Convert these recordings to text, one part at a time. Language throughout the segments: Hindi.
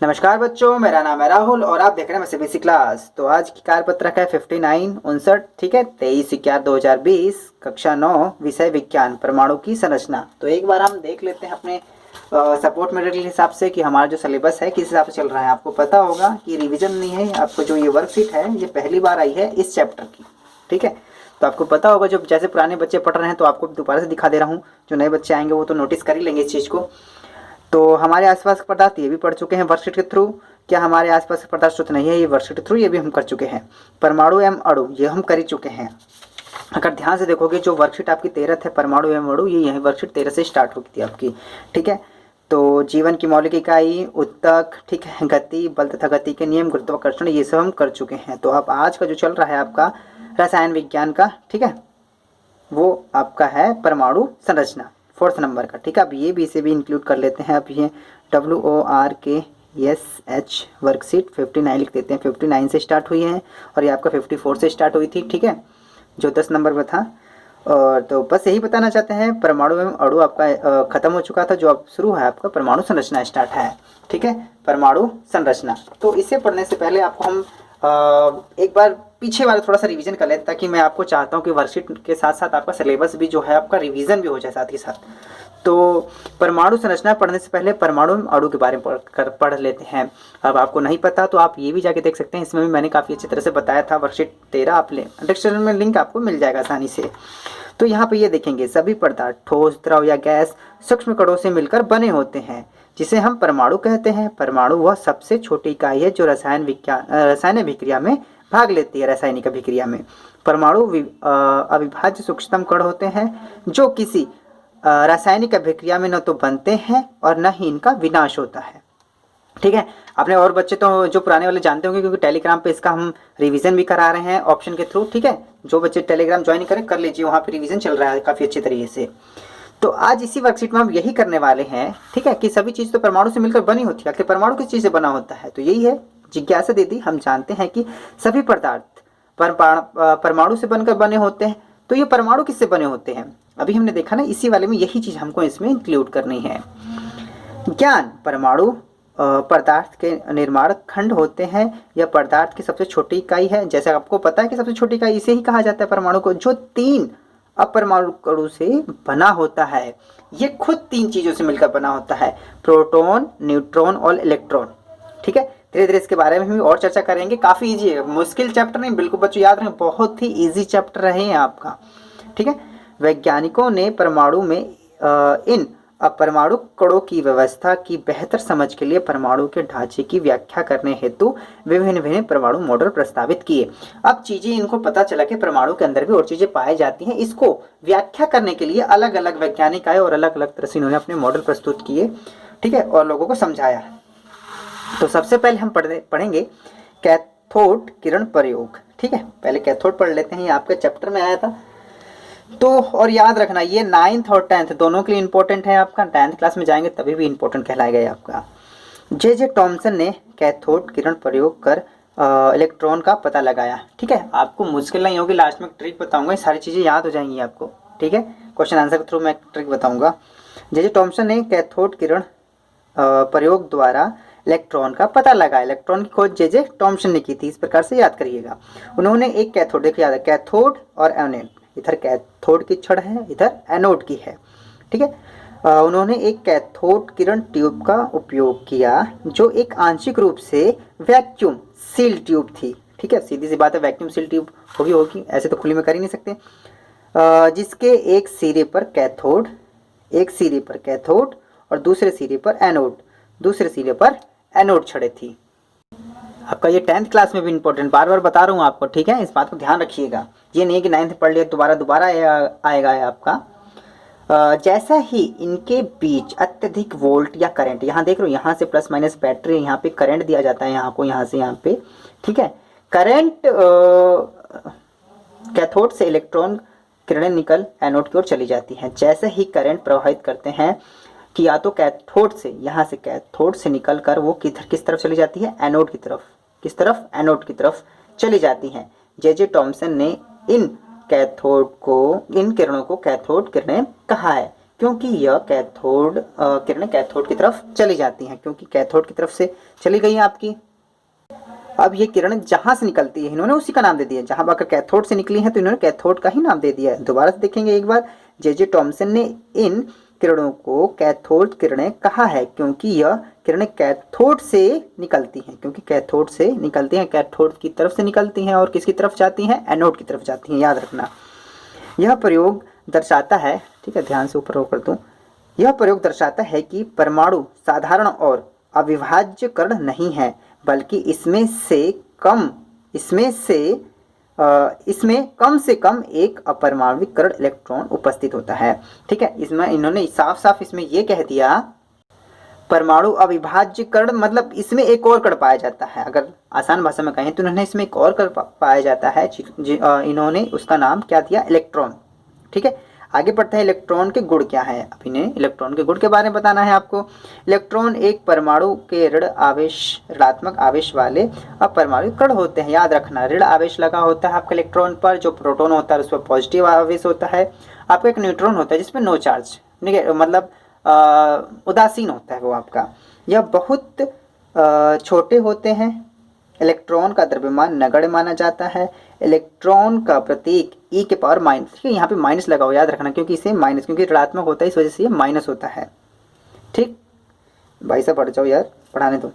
नमस्कार बच्चों, मेरा नाम है राहुल और आप देख रहे हैं सीबीएसई क्लास। तो आज की कार्यपत्रक है 59 ठीक है, 23/11/2020 कक्षा 9 विषय विज्ञान परमाणु की संरचना। तो एक बार हम देख लेते हैं अपने सपोर्ट मटेरियल के हिसाब से कि हमारा जो सिलेबस है किस हिसाब से चल रहा है। आपको पता होगा कि रिवीजन नहीं है, आपको जो ये वर्कशीट है ये पहली बार आई है इस चैप्टर की। ठीक है, तो आपको पता होगा, जो जैसे पुराने बच्चे पढ़ रहे हैं तो आपको दोबारा से दिखा दे रहा हूँ। जो नए बच्चे आएंगे वो तो नोटिस कर ही लेंगे इस चीज़ को। तो हमारे आसपास के पदार्थ ये भी पढ़ चुके हैं वर्कशीट के थ्रू। क्या हमारे आसपास के पदार्थ शुद्ध नहीं है, ये वर्कशीट के थ्रू ये भी हम कर चुके हैं। परमाणु एवं अणु ये हम कर ही चुके हैं। अगर ध्यान से देखोगे जो वर्कशीट आपकी 13 है परमाणु एवं अणु, ये यही वर्कशीट 13 से स्टार्ट होगी थी आपकी। ठीक है, तो जीवन की मौलिक इकाई, उत्तक, ठीक है, गति, बल तथा गति के नियम, गुरुत्वाकर्षण, ये सब हम कर चुके हैं। तो अब आज का जो चल रहा है आपका रसायन विज्ञान का, ठीक है, वो आपका है परमाणु संरचना 4th नंबर का। ठीक है, अब ये भी इसे भी इंक्लूड कर लेते हैं। अब ये WORKSH वर्कशीट 59 लिख देते हैं। 59 से स्टार्ट हुई है और ये आपका 54 से स्टार्ट हुई थी। ठीक है, जो 10 नंबर में था। और तो बस यही बताना चाहते हैं, परमाणु एवं अणु आपका खत्म हो चुका था, जो अब शुरू है आपका परमाणु संरचना स्टार्ट है। ठीक है, परमाणु संरचना। तो इसे पढ़ने से पहले आपको हम एक बार पीछे वाला थोड़ा सा रिवीजन कर लेते, ताकि मैं आपको चाहता हूँ कि वर्कशीट के साथ साथ आपका सिलेबस भी जो है आपका रिवीजन भी हो जाए साथ ही साथ। तो परमाणु संरचना पढ़ने से पहले परमाणु अणु के बारे में पढ़ लेते हैं। अब आपको नहीं पता तो आप ये भी जाके देख सकते हैं, इसमें भी मैंने काफ़ी अच्छी तरह से बताया था। वर्कशीट 13 आप डिस्क्रिप्शन में लिंक आपको मिल जाएगा आसानी से। तो यहाँ पे ये देखेंगे, सभी पदार्थ ठोस, द्रव या गैस सूक्ष्म कणों से मिलकर बने होते हैं, जिसे हम परमाणु कहते हैं। परमाणु वह सबसे छोटी इकाई है जो रसायन अभिक्रिया में भाग लेती है। रासायनिक अभिक्रिया में परमाणु अविभाज्य सूक्ष्मतम कण होते हैं, जो किसी रासायनिक अभिक्रिया में न तो बनते हैं और न ही इनका विनाश होता है। ठीक है, आपने और बच्चे तो जो पुराने वाले जानते होंगे, क्योंकि टेलीग्राम पे इसका हम रिवीजन भी करा रहे हैं ऑप्शन के थ्रू। ठीक है, जो बच्चे टेलीग्राम ज्वाइन करें कर लीजिए, वहाँ पे रिवीजन चल रहा है काफ़ी अच्छे तरीके से। तो आज इसी वर्कशीट में हम यही करने वाले हैं। ठीक है, कि सभी चीज़ तो परमाणु से मिलकर बनी होती है, आखिर परमाणु किस चीज़ से बना होता है, तो यही है जिज्ञासा दीदी। हम जानते हैं कि सभी पदार्थ परमाणु से बनकर बने होते हैं, तो ये परमाणु किससे बने होते हैं अभी हमने देखा ना, इसी वाले में यही चीज़ हमको इसमें इंक्लूड करनी है। ज्ञान, परमाणु पदार्थ के निर्माण खंड होते हैं। यह पदार्थ की सबसे छोटी इकाई है। जैसे आपको पता है कि सबसे छोटी इकाई इसे ही कहा जाता है परमाणु को, जो 3 अपरमाणु कणों से बना होता है। ये खुद 3 चीज़ों से मिलकर बना होता है, प्रोटॉन, न्यूट्रॉन और इलेक्ट्रॉन। ठीक है, धीरे धीरे इसके बारे में भी और चर्चा करेंगे। काफ़ी इजी है, मुश्किल चैप्टर नहीं, बिल्कुल बच्चों याद रखें, बहुत ही इजी चैप्टर रहे हैं आपका। ठीक है, वैज्ञानिकों ने परमाणु में इन अपरमाणु कणों की व्यवस्था की बेहतर समझ के लिए परमाणु के ढांचे की व्याख्या करने हेतु विभिन्न परमाणु मॉडल प्रस्तावित किए। अब चीजें इनको पता चला कि परमाणु के अंदर भी और चीजें पाई जाती हैं, इसको व्याख्या करने के लिए अलग अलग वैज्ञानिक आए और अलग अलग तरह से इन्होंने अपने मॉडल प्रस्तुत किए। ठीक है, और लोगों को समझाया। तो सबसे पहले हम पढ़ेंगे कैथोड किरण प्रयोग। ठीक है, पहले कैथोड पढ़ लेते हैं, ये आपके चैप्टर में आया था। तो और याद रखना, ये 9th और 10th दोनों के लिए इंपॉर्टेंट है आपका। 10th क्लास में जाएंगे तभी भी इंपॉर्टेंट कहलाएगा ये आपका। जे टॉमसन ने कैथोड किरण प्रयोग कर इलेक्ट्रॉन का पता लगाया। ठीक है, आपको मुश्किल नहीं होगी, लास्ट में ट्रिक बताऊंगा, ये सारी चीज़ें याद हो जाएंगी आपको। ठीक है, क्वेश्चन आंसर के थ्रू मैं ट्रिक बताऊंगा। जे टॉमसन ने कैथोड किरण प्रयोग द्वारा इलेक्ट्रॉन का पता लगाया। इलेक्ट्रॉन की खोज जे टॉमसन ने की थी, इस प्रकार से याद करिएगा। उन्होंने एक कैथोड, देखिए याद है, कैथोड और एनोड, इधर कैथोड की छड़ है, इधर एनोड की है। ठीक है, उन्होंने एक कैथोड किरण ट्यूब का उपयोग किया, जो एक आंशिक रूप से वैक्यूम सील ट्यूब थी। ठीक है, सीधी सी बात है, वैक्यूम सील ट्यूब होगी, ऐसे तो खुली में कर ही नहीं सकते। जिसके एक सिरे पर कैथोड और दूसरे सिरे पर एनोड छड़े थी। आपका ये 10th क्लास में भी इंपॉर्टेंट, बार बार बता रहा हूँ आपको। ठीक है, इस बात को ध्यान रखिएगा, ये नहीं है कि 9th पढ़ लिया दोबारा आएगा आपका। जैसा ही इनके बीच अत्यधिक वोल्ट या करंट, यहाँ देख रहे हो, यहाँ से प्लस माइनस बैटरी, यहाँ पे करंट दिया जाता है, यहाँ को यहाँ से यहाँ पे। ठीक है, करंट कैथोड से इलेक्ट्रॉन किरणें निकल एनोड की ओर चली जाती हैं। जैसे ही करंट प्रवाहित करते हैं कि या तो कैथोड से, यहाँ से कैथोड से निकल कर वो किस तरफ चली जाती है, एनोड की तरफ। किस तरफ, एनोड की तरफ चली जाती हैं। जे टॉमसन ने इन किरणों को कैथोड किरणें कहा है। क्योंकि यह कैथोड किरणें कैथोड की तरफ चली जाती हैं, क्योंकि कैथोड की तरफ से चली गई है आपकी। अब ये किरण जहां से निकलती है इन्होंने उसी का नाम दे दिया, जहां अगर कैथोड से निकली है तो इन्होंने कैथोड का ही नाम दे दिया है। दोबारा से देखेंगे एक बार, जे टॉमसन ने इन किरणों को कैथोड किरणें कहा है क्योंकि यह किरणें कैथोड से निकलती हैं, क्योंकि कैथोड से निकलती हैं, कैथोड की तरफ से निकलती हैं और किसकी तरफ जाती हैं, एनोड की तरफ जाती हैं, याद रखना। यह प्रयोग दर्शाता है, ठीक है ध्यान से ऊपर कर दूं, यह प्रयोग दर्शाता है कि परमाणु साधारण और अविभाज्य कण नहीं है, बल्कि इसमें कम से कम एक अपरमाणविक कण इलेक्ट्रॉन उपस्थित होता है। ठीक है, इसमें इन्होंने साफ साफ इसमें यह कह दिया परमाणु अविभाज्य कण मतलब इसमें एक और कण पाया जाता है। अगर आसान भाषा में कहें तो इन्होंने इसमें एक और कण पाया जाता है, इन्होंने उसका नाम क्या दिया, इलेक्ट्रॉन। ठीक है, आगे बढ़ते हैं, इलेक्ट्रॉन के गुण क्या है। अब इन्हें इलेक्ट्रॉन के गुण के बारे में बताना है आपको। इलेक्ट्रॉन एक परमाणु के ऋणात्मक आवेश वाले अपरमाणु कण होते हैं। याद रखना, ऋण आवेश लगा होता है आपके इलेक्ट्रॉन पर, जो प्रोटॉन होता है उस पर पॉजिटिव आवेश होता है। आपका एक न्यूट्रॉन होता है जिसमें नो चार्ज, मतलब उदासीन होता है वो आपका। यह बहुत छोटे होते हैं। इलेक्ट्रॉन का द्रव्यमान नगण्य माना जाता है। इलेक्ट्रॉन का प्रतीक ई के पावर माइनस, ठीक है यहाँ पे माइनस लगा हो, याद रखना, क्योंकि इसे माइनस, क्योंकि ऋणात्मक होता है इस वजह से ये माइनस होता है। ठीक भाई साहब पढ़ जाओ यार, पढ़ाने दो।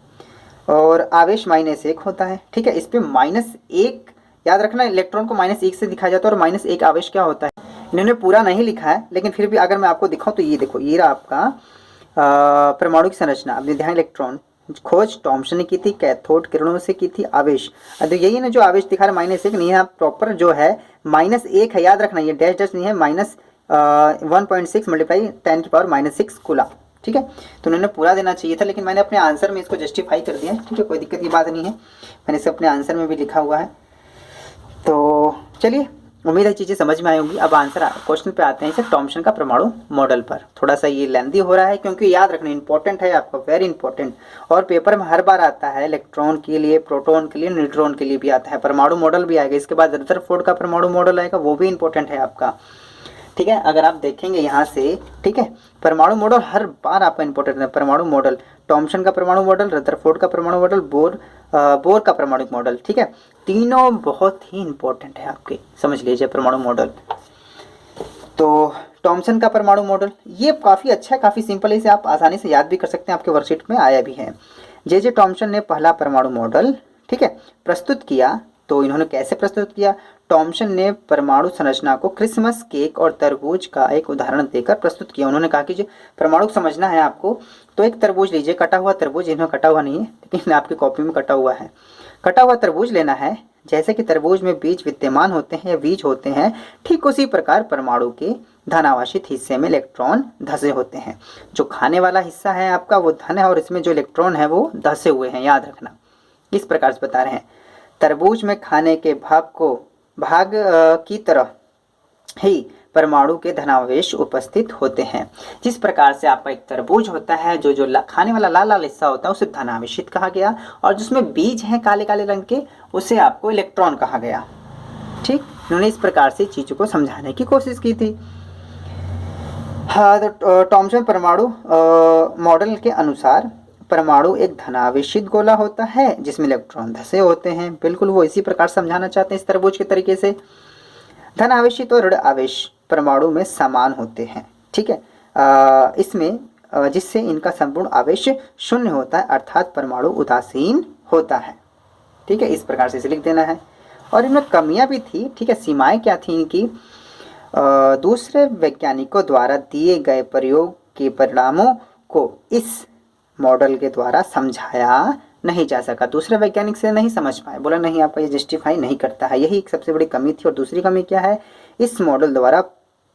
और आवेश -1 होता है। ठीक है, इस पे -1 याद रखना, इलेक्ट्रॉन को -1 से दिखाया जाता है और -1 आवेश क्या होता है। इन्होंने पूरा नहीं लिखा है, लेकिन फिर भी अगर मैं आपको दिखाऊं तो ये देखो, ये रहा आपका परमाणु की संरचना। अब ध्यान, इलेक्ट्रॉन खोज टॉमसन ने की थी, कैथोड किरणों से की थी। आवेश तो यही ना जो आवेश दिखा रहा है -1 नहीं है, प्रॉपर जो है -1 है, याद रखना, ये डैश डैश नहीं है, -1.6 × 10⁻⁻6 कूलम। ठीक है, तो उन्होंने पूरा देना चाहिए था, लेकिन मैंने अपने आंसर में इसको जस्टिफाई कर दिया। ठीक है, कोई दिक्कत की बात नहीं है, मैंने इसे अपने आंसर में भी लिखा हुआ है। तो चलिए, उम्मीद है चीज़ें समझ में आई होंगी। अब आंसर क्वेश्चन पे आते हैं, इसे टॉमसन का परमाणु मॉडल पर। थोड़ा सा ये लेंथी हो रहा है क्योंकि याद रखना इंपॉर्टेंट है आपका, वेरी इंपॉर्टेंट, और पेपर में हर बार आता है। इलेक्ट्रॉन के लिए, प्रोटॉन के लिए, न्यूट्रॉन के लिए भी आता है। परमाणु मॉडल भी आएगा, इसके बाद रदरफोर्ड का परमाणु मॉडल आएगा, वो भी इंपॉर्टेंट है आपका। ठीक है, अगर आप देखेंगे यहाँ से, ठीक है, परमाणु मॉडल हर बार आपका इंपॉर्टेंट है। परमाणु मॉडल, टॉमसन का परमाणु मॉडल, रदरफोर्ड का परमाणु मॉडल, बोर का परमाणु मॉडल। ठीक है, तीनों बहुत ही इंपॉर्टेंट है आपके, समझ लीजिए परमाणु मॉडल। तो टॉमसन का परमाणु मॉडल ये काफ़ी अच्छा है, काफ़ी सिंपल है, इसे आप आसानी से याद भी कर सकते हैं, आपके वर्कशीट में आया भी है। जे टॉमसन ने पहला परमाणु मॉडल, ठीक है, प्रस्तुत किया। तो इन्होंने कैसे प्रस्तुत किया, टॉमसन ने परमाणु संरचना को क्रिसमस केक और तरबूज का एक उदाहरण देकर प्रस्तुत किया। उन्होंने कहा कि जो परमाणु समझना है आपको, तो एक तरबूज लीजिए, कटा हुआ तरबूज, इन्होंने कटा हुआ नहीं है लेकिन आपकी कॉपी में कटा हुआ है, कटा हुआ तरबूज लेना है। जैसे कि तरबूज में बीज विद्यमान होते हैं या बीज होते हैं, ठीक उसी प्रकार परमाणु के धनावेशित हिस्से में इलेक्ट्रॉन धसे होते हैं। जो खाने वाला हिस्सा है आपका वो धन है और इसमें जो इलेक्ट्रॉन है वो धसे हुए हैं, याद रखना। इस प्रकार से बता रहे हैं, तरबूज में खाने के भाग की तरह ही परमाणु के धनावेश उपस्थित होते हैं। जिस प्रकार से आपका एक तरबूज होता है, जो खाने वाला लाल लाल हिस्सा होता है उसे धनावेशित कहा गया, और जिसमें बीज हैं काले काले रंग के उसे आपको इलेक्ट्रॉन कहा गया। ठीक, उन्होंने इस प्रकार से चीज़ों को समझाने की कोशिश की थी। हाँ, तो टॉमसन परमाणु मॉडल के अनुसार परमाणु एक धनावेशित गोला होता है जिसमें इलेक्ट्रॉन धसे होते हैं। बिल्कुल वो इसी प्रकार समझाना चाहते हैं इस तरबूज के तरीके से। धनावेशित और ऋण आवेश परमाणु में समान होते हैं। ठीक है, इसमें जिससे इनका संपूर्ण आवेश शून्य होता है, अर्थात परमाणु उदासीन होता है। ठीक है, इस प्रकार से इसे लिख देना है। और इनमें कमियां भी थी। ठीक है, सीमाएं क्या थी इनकी, दूसरे वैज्ञानिकों द्वारा दिए गए प्रयोग के परिणामों को इस मॉडल के द्वारा समझाया नहीं जा सका। दूसरे वैज्ञानिक से नहीं समझ पाए, बोला नहीं आपका ये जस्टिफाई नहीं करता है, यही एक सबसे बड़ी कमी थी। और दूसरी कमी क्या है, इस मॉडल द्वारा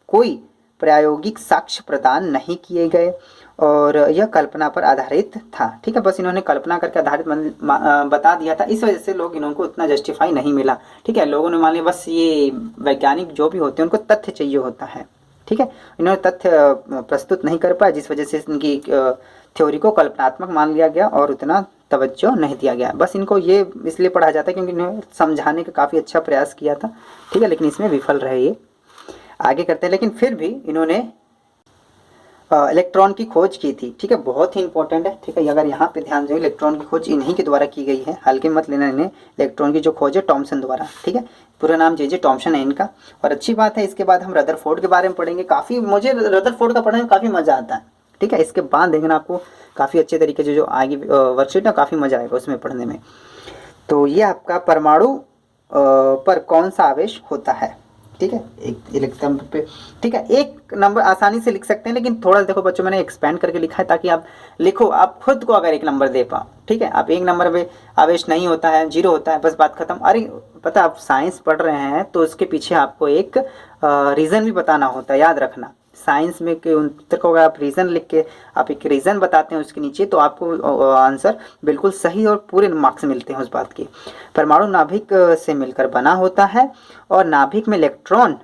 कोई प्रायोगिक साक्ष्य प्रदान नहीं किए गए और यह कल्पना पर आधारित था। ठीक है, बस इन्होंने कल्पना करके आधारित बता दिया था, इस वजह से लोग इनको उतना जस्टिफाई नहीं मिला। ठीक है, लोगों ने मान लिया बस ये वैज्ञानिक जो भी होते हैं उनको तथ्य चाहिए होता है। ठीक है, इन्होंने तथ्य प्रस्तुत नहीं कर पाए, जिस वजह से इनकी थ्योरी को कल्पनात्मक मान लिया गया और उतना तवज्जो नहीं दिया गया। बस इनको ये इसलिए पढ़ा जाता है क्योंकि इन्होंने समझाने का काफ़ी अच्छा प्रयास किया था। ठीक है, लेकिन इसमें विफल रहे ये। आगे करते हैं, लेकिन फिर भी इन्होंने इलेक्ट्रॉन की खोज की थी। ठीक है, बहुत ही इंपॉर्टेंट है। ठीक है, अगर यहाँ पे ध्यान दें, इलेक्ट्रॉन की खोज इन्हीं के द्वारा की गई है, हल्के मत लेना इन्हें। इलेक्ट्रॉन की जो खोज है टॉमसन द्वारा। ठीक है, पूरा नाम जे टॉमसन है इनका। और अच्छी बात है, इसके बाद हम रदरफोर्ड के बारे में पढ़ेंगे। काफ़ी मुझे रदरफोर्ड का पढ़ने में काफ़ी मज़ा आता है। ठीक है, इसके बाद देखना आपको काफ़ी अच्छे तरीके से जो आगे वर्कशीट है, काफ़ी मज़ा आएगा उसमें पढ़ने में। तो ये आपका परमाणु पर कौन सा आवेश होता है। ठीक है, एक इलेक्ट्रॉन पे। ठीक है, एक नंबर आसानी से लिख सकते हैं, लेकिन थोड़ा देखो बच्चों, मैंने एक्सपेंड करके लिखा है ताकि आप लिखो, आप खुद को अगर एक नंबर दे पाओ। ठीक है, आप एक नंबर पे आवेश नहीं होता है, जीरो होता है, बस बात खत्म। अरे पता, आप साइंस पढ़ रहे हैं तो उसके पीछे आपको एक रीज़न भी बताना होता है, याद रखना। साइंस में के उत्तर को अगर आप रीज़न लिख के आप एक रीज़न बताते हैं उसके नीचे, तो आपको आंसर बिल्कुल सही और पूरे मार्क्स मिलते हैं उस बात की। परमाणु नाभिक से मिलकर बना होता है और नाभिक में इलेक्ट्रॉन,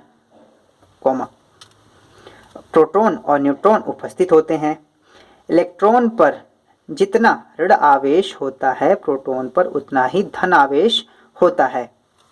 प्रोटॉन और न्यूट्रॉन उपस्थित होते हैं। इलेक्ट्रॉन पर जितना ऋण आवेश होता है, प्रोटॉन पर उतना ही धन आवेश होता है।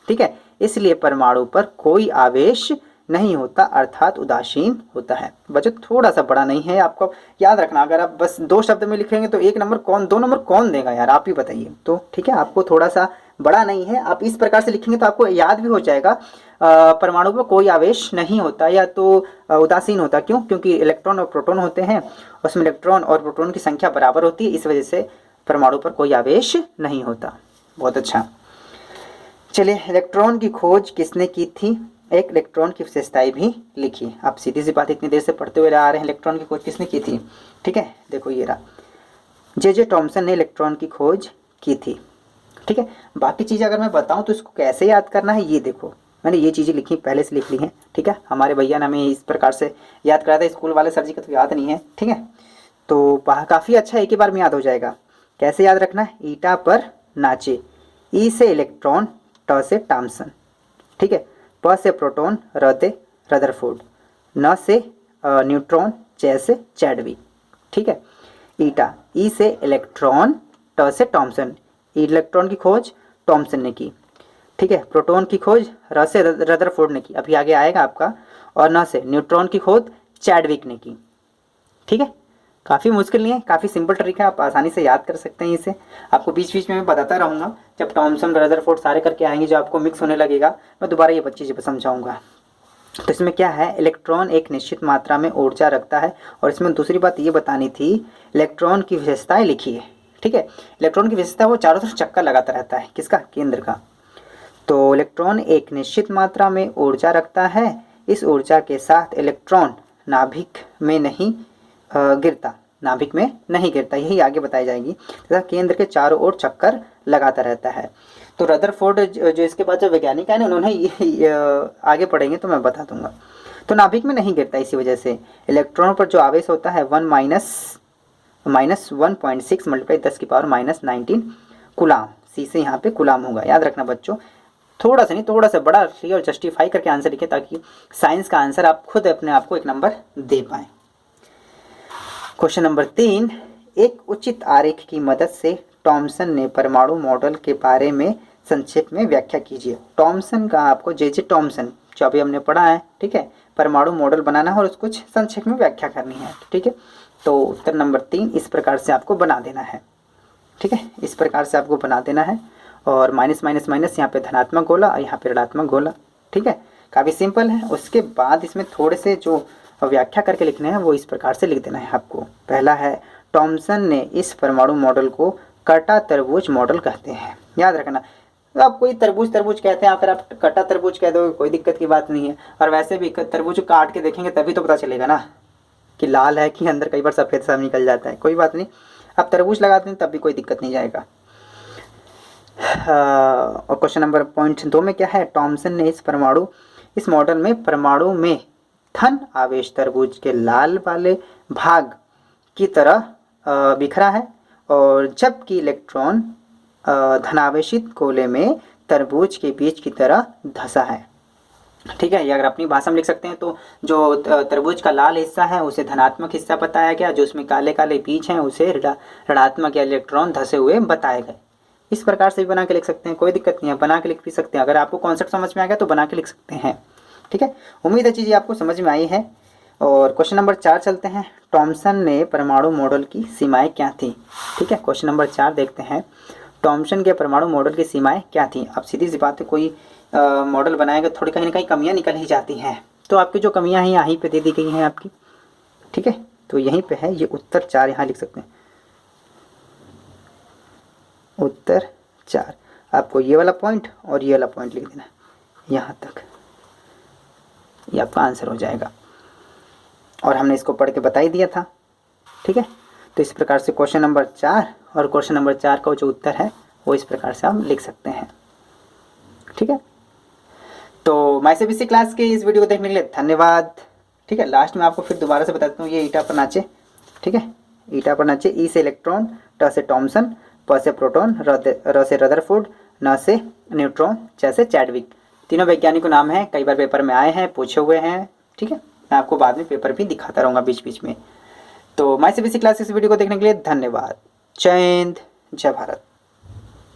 ठीक है, इसलिए परमाणु पर कोई आवेश नहीं होता, अर्थात उदासीन होता है। बच्चों थोड़ा सा बड़ा नहीं है, आपको याद रखना। अगर आप बस 2 शब्द में लिखेंगे तो 1 नंबर कौन, 2 नंबर कौन देगा यार, आप ही बताइए। तो ठीक है, आपको थोड़ा सा बड़ा नहीं है, आप इस प्रकार से लिखेंगे तो आपको याद भी हो जाएगा। परमाणु पर कोई आवेश नहीं होता या तो उदासीन होता। क्यों? क्योंकि इलेक्ट्रॉन और प्रोटॉन होते हैं, उसमें इलेक्ट्रॉन और प्रोटॉन की संख्या बराबर होती है, इस वजह से परमाणु पर कोई आवेश नहीं होता। बहुत अच्छा। चलिए, इलेक्ट्रॉन की खोज किसने की थी, एक इलेक्ट्रॉन की विशेषताएं भी लिखी। आप सीधी सी बात इतनी देर से पढ़ते हुए आ रहे हैं, इलेक्ट्रॉन की खोज किसने की थी। ठीक है, देखो ये रहा, जे टॉमसन ने इलेक्ट्रॉन की खोज की थी। ठीक है, बाकी चीज़ें अगर मैं बताऊं तो इसको कैसे याद करना है, ये देखो मैंने ये चीज़ें लिखी, पहले से लिख ली हैं। ठीक है, हमारे भैया ने हमें इस प्रकार से याद कराया था, स्कूल वाले सर जी का तो याद नहीं है। ठीक है, तो काफ़ी अच्छा, एक ही बार में याद हो जाएगा। कैसे याद रखना है, ईटा पर नाचे, ई से इलेक्ट्रॉन, ट से टॉमसन। ठीक है, प से प्रोटॉन, र से रदरफोर्ड, न से न्यूट्रॉन, च से चैडविक। ठीक है, ईटा, ई से इलेक्ट्रॉन, ट से टॉमसन। इलेक्ट्रॉन की खोज टॉमसन ने की। ठीक है, प्रोटॉन की खोज र से रदरफोर्ड ने की, अभी आगे आएगा आपका। और न से न्यूट्रॉन की खोज चैडविक ने की। ठीक है, काफ़ी मुश्किल नहीं है, काफ़ी सिंपल ट्रिक है, आप आसानी से याद कर सकते हैं इसे। आपको बीच बीच में मैं बताता रहूँगा, जब टॉमसन रदरफोर्ड सारे करके आएंगे, जो आपको मिक्स होने लगेगा, मैं दोबारा ये चीज़ें समझाऊंगा। तो इसमें क्या है, इलेक्ट्रॉन एक निश्चित मात्रा में ऊर्जा रखता है। और इसमें दूसरी बात ये बतानी थी, इलेक्ट्रॉन की विशेषताएं लिखी है। ठीक है, इलेक्ट्रॉन की विशेषता, वो चारों तरफ चक्कर लगाता रहता है, किसका, केंद्र का। तो इलेक्ट्रॉन एक निश्चित मात्रा में ऊर्जा रखता है, इस ऊर्जा के साथ इलेक्ट्रॉन नाभिक में नहीं गिरता, नाभिक में नहीं गिरता, यही आगे बताई जाएगी, तथा केंद्र के चारों ओर चक्कर लगाता रहता है। तो रदरफोर्ड जो इसके बाद जो वैज्ञानिक है ना, उन्होंने आगे पढ़ेंगे तो मैं बता दूंगा। तो नाभिक में नहीं गिरता, इसी वजह से इलेक्ट्रॉन पर जो आवेश होता है 1 माइनस 1.6 मल्टीप्लाई 10⁻⁻19 कुलाम। सी से यहाँ पे कुलाम होगा, याद रखना बच्चों। थोड़ा सा नहीं, थोड़ा सा बड़ा रखिए और जस्टिफाई करके आंसर लिखिए, ताकि साइंस का आंसर आप खुद अपने आप को 1 नंबर दे पाएँ। क्वेश्चन नंबर 3, एक उचित आरेख की मदद से टॉमसन ने परमाणु मॉडल के बारे में संक्षेप में व्याख्या कीजिए। टॉमसन का आपको जे टॉमसन जो अभी हमने पढ़ा है। ठीक है, परमाणु मॉडल बनाना है और उसको कुछ संक्षेप में व्याख्या करनी है। ठीक है, तो उत्तर नंबर 3 इस प्रकार से आपको बना देना है। ठीक है, इस प्रकार से आपको बना देना है। और माइनस माइनस माइनस, यहाँ पे धनात्मक गोला और यहाँ पे ऋणात्मक गोला। ठीक है, काफ़ी सिंपल है। उसके बाद इसमें थोड़े से जो व्याख्या करके लिखने हैं वो इस प्रकार से लिख देना है आपको। पहला है, टॉमसन ने इस परमाणु मॉडल को कटा तरबूज मॉडल कहते हैं। याद रखना, तो आप कोई तरबूज कहते हैं, अगर आप कटा तरबूज कह दो कोई दिक्कत की बात नहीं है। और वैसे भी तरबूज काट के देखेंगे तभी तो पता चलेगा ना कि लाल है कि अंदर कई बार सफ़ेद सा निकल जाता है, कोई बात नहीं, आप तरबूज लगाते हैं तब भी कोई दिक्कत नहीं जाएगा। और क्वेश्चन नंबर पॉइंट 2 में क्या है, टॉमसन ने इस मॉडल में परमाणु में धन आवेश तरबूज के लाल वाले भाग की तरह बिखरा है, और जबकि इलेक्ट्रॉन धनावेशित गोले में तरबूज के बीज की तरह धंसा है। ठीक है, ये अगर अपनी भाषा में लिख सकते हैं तो जो तरबूज का लाल हिस्सा है उसे धनात्मक हिस्सा बताया गया, जो उसमें काले काले बीज हैं उसे ऋणात्मक या इलेक्ट्रॉन धंसे हुए बताए गए। इस प्रकार से भी बना के लिख सकते हैं, कोई दिक्कत नहीं है, बना के लिख भी सकते हैं। अगर आपको कॉन्सेप्ट समझ में आ गया तो बना के लिख सकते हैं। ठीक है, उम्मीद है चीज़ें आपको समझ में आई है। और क्वेश्चन नंबर 4 चलते हैं। थॉमसन ने परमाणु मॉडल की सीमाएं क्या थी? ठीक है, क्वेश्चन नंबर 4 देखते हैं। थॉमसन के परमाणु मॉडल की सीमाएं क्या थी? अब सीधी सी बात है, कोई मॉडल बनाएगा थोड़ी कहीं ना कहीं कमियां निकल ही जाती हैं, तो आपकी जो कमियां हैं यहीं पे दे दी गई हैं आपकी। ठीक है, तो यहीं पे है, ये उत्तर 4 यहाँ लिख सकते हैं, उत्तर 4। आपको ये वाला पॉइंट और ये वाला पॉइंट लिख देना यहाँ तक, ये आपका आंसर हो जाएगा। और हमने इसको पढ़ के बता ही दिया था। ठीक है, तो इस प्रकार से क्वेश्चन नंबर 4 और क्वेश्चन नंबर 4 का जो उत्तर है वो इस प्रकार से हम लिख सकते हैं। ठीक है, तो MyCBSE क्लास के इस वीडियो को देखने के लिए धन्यवाद। ठीक है, लास्ट में आपको फिर दोबारा से बता देता हूँ, ये ईटा पर नाचे। ठीक है, ईटा पर नाचे, ई से इलेक्ट्रॉन, ट से थॉमसन, प से प्रोटॉन, र से रदरफोर्ड, न से न्यूट्रॉन, च से चैडविक। तीनों वैज्ञानिकों नाम हैं, कई बार पेपर में आए हैं, पूछे हुए हैं। ठीक है, मैं आपको बाद में पेपर भी दिखाता रहूँगा बीच बीच में। तो MyCBSE क्लास इस वीडियो को देखने के लिए धन्यवाद। जय हिंद, जय भारत।